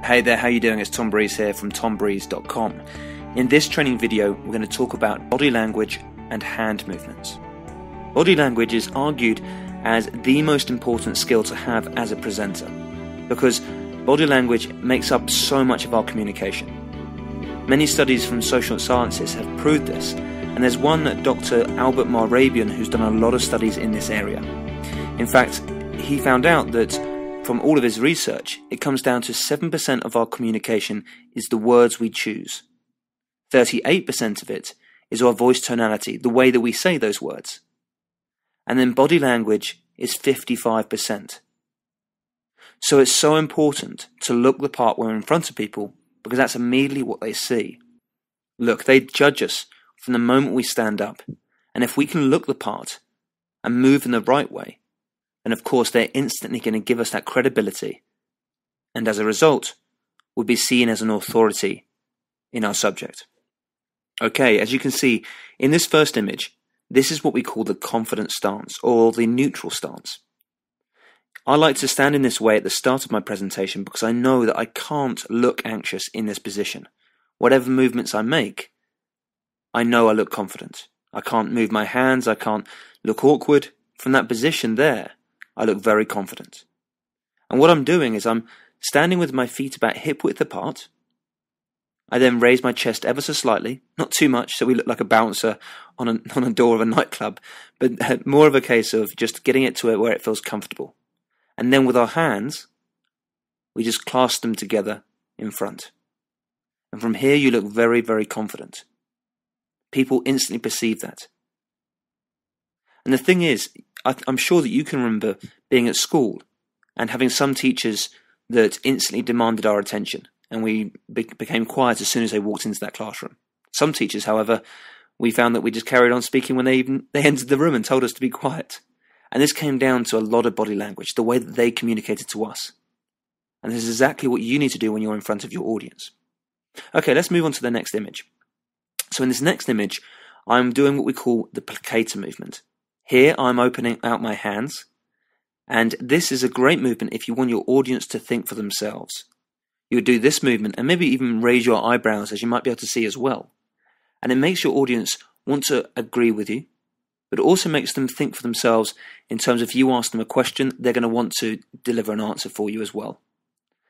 Hey there, how you doing? It's Tom Breeze here from tombreeze.com. In this training video, we're going to talk about body language and hand movements. Body language is argued as the most important skill to have as a presenter, because body language makes up so much of our communication. Many studies from social sciences have proved this, and there's one Dr. Albert Mehrabian who's done a lot of studies in this area. In fact, he found out that from all of his research, it comes down to 7% of our communication is the words we choose. 38% of it is our voice tonality, the way that we say those words. And then body language is 55%. So it's so important to look the part when we're in front of people, because that's immediately what they see. Look, they judge us from the moment we stand up. And if we can look the part and move in the right way, then of course they're instantly going to give us that credibility. And as a result, we'll be seen as an authority in our subject. Okay, as you can see, in this first image, this is what we call the confident stance, or the neutral stance. I like to stand in this way at the start of my presentation because I know that I can't look anxious in this position. Whatever movements I make, I know I look confident. I can't move my hands, I can't look awkward. From that position there, I look very confident. And what I'm doing is I'm standing with my feet about hip width apart. I then raise my chest ever so slightly, not too much so we look like a bouncer on a door of a nightclub, but more of a case of just getting it to where it feels comfortable. And then with our hands, we just clasp them together in front. And from here you look very, very confident. People instantly perceive that. And the thing is, I'm sure that you can remember being at school and having some teachers that instantly demanded our attention, and we became quiet as soon as they walked into that classroom. Some teachers, however, we found that we just carried on speaking when they entered the room and told us to be quiet. And this came down to a lot of body language, the way that they communicated to us. And this is exactly what you need to do when you're in front of your audience. Okay, let's move on to the next image. So in this next image, I'm doing what we call the Piccata movement. Here I'm opening out my hands, and this is a great movement if you want your audience to think for themselves. You would do this movement and maybe even raise your eyebrows, as you might be able to see as well. And it makes your audience want to agree with you, but also makes them think for themselves in terms of if you ask them a question, they're going to want to deliver an answer for you as well.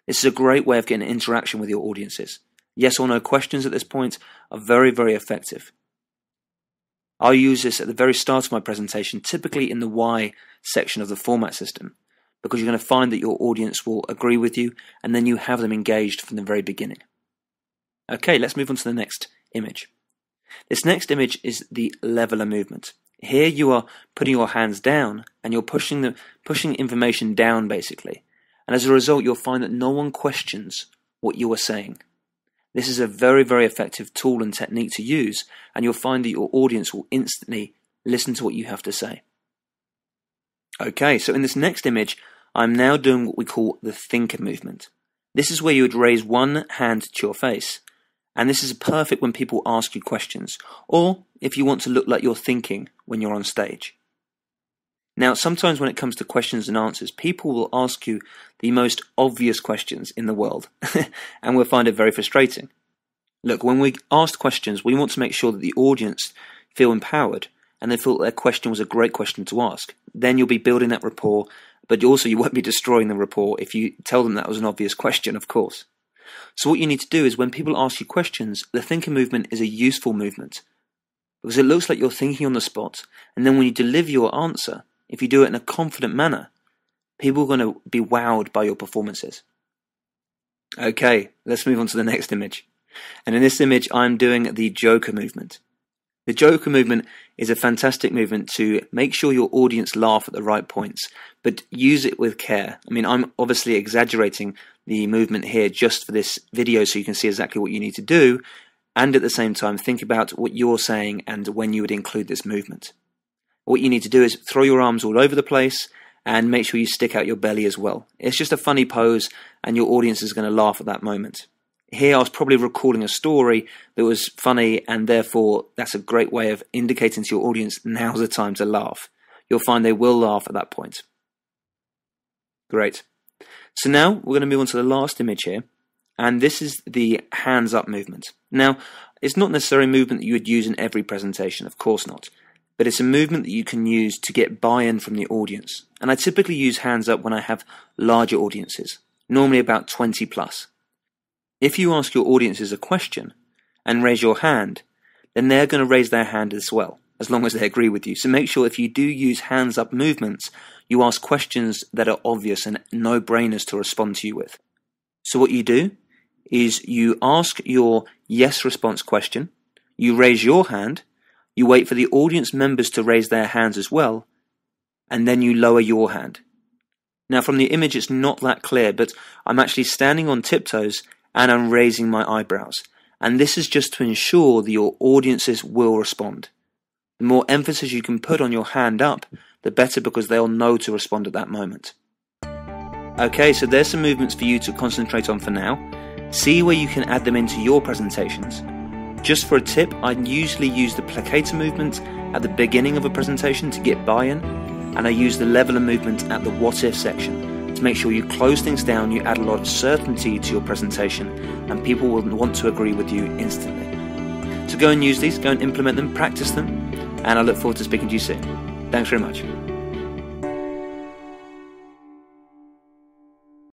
This is a great way of getting interaction with your audiences. Yes or no questions at this point are very, very effective. I'll use this at the very start of my presentation, typically in the why section of the format system, because you're going to find that your audience will agree with you, and then you have them engaged from the very beginning. Okay, let's move on to the next image. This next image is the leveler movement. Here you are putting your hands down, and you're pushing information down basically. And as a result, you'll find that no one questions what you are saying. This is a very, very effective tool and technique to use, and you'll find that your audience will instantly listen to what you have to say. Okay, so in this next image, I'm now doing what we call the thinker movement. This is where you would raise one hand to your face, and this is perfect when people ask you questions, or if you want to look like you're thinking when you're on stage. Now, sometimes when it comes to questions and answers, people will ask you the most obvious questions in the world, and we'll find it very frustrating. Look, when we ask questions, we want to make sure that the audience feel empowered, and they feel that their question was a great question to ask. Then you'll be building that rapport, but also you won't be destroying the rapport if you tell them that was an obvious question, of course. So what you need to do is when people ask you questions, the thinker movement is a useful movement, because it looks like you're thinking on the spot, and then when you deliver your answer, if you do it in a confident manner, people are going to be wowed by your performances. Okay, let's move on to the next image. And in this image, I'm doing the Joker movement. The Joker movement is a fantastic movement to make sure your audience laugh at the right points, but use it with care. I mean, I'm obviously exaggerating the movement here just for this video so you can see exactly what you need to do, and at the same time think about what you're saying and when you would include this movement. What you need to do is throw your arms all over the place and make sure you stick out your belly as well. It's just a funny pose and your audience is going to laugh at that moment. Here I was probably recalling a story that was funny, and therefore that's a great way of indicating to your audience now's the time to laugh. You'll find they will laugh at that point. Great. So now we're going to move on to the last image here, and this is the hands up movement. Now, it's not necessarily a movement that you would use in every presentation, of course not, but it's a movement that you can use to get buy-in from the audience. And I typically use hands up when I have larger audiences, normally about 20 plus. If you ask your audiences a question and raise your hand, then they're going to raise their hand as well, as long as they agree with you. So make sure if you do use hands up movements, you ask questions that are obvious and no-brainers to respond to you with. So what you do is you ask your yes response question, you raise your hand, you wait for the audience members to raise their hands as well, and then you lower your hand. Now from the image it's not that clear, but I'm actually standing on tiptoes and I'm raising my eyebrows. And this is just to ensure that your audiences will respond. The more emphasis you can put on your hand up, the better, because they'll know to respond at that moment. Okay, so there's some movements for you to concentrate on for now. See where you can add them into your presentations. Just for a tip, I usually use the Piccata movement at the beginning of a presentation to get buy-in, and I use the leveler movement at the what if section to make sure you close things down, you add a lot of certainty to your presentation, and people will want to agree with you instantly. So go and use these, go and implement them, practice them, and I look forward to speaking to you soon. Thanks very much.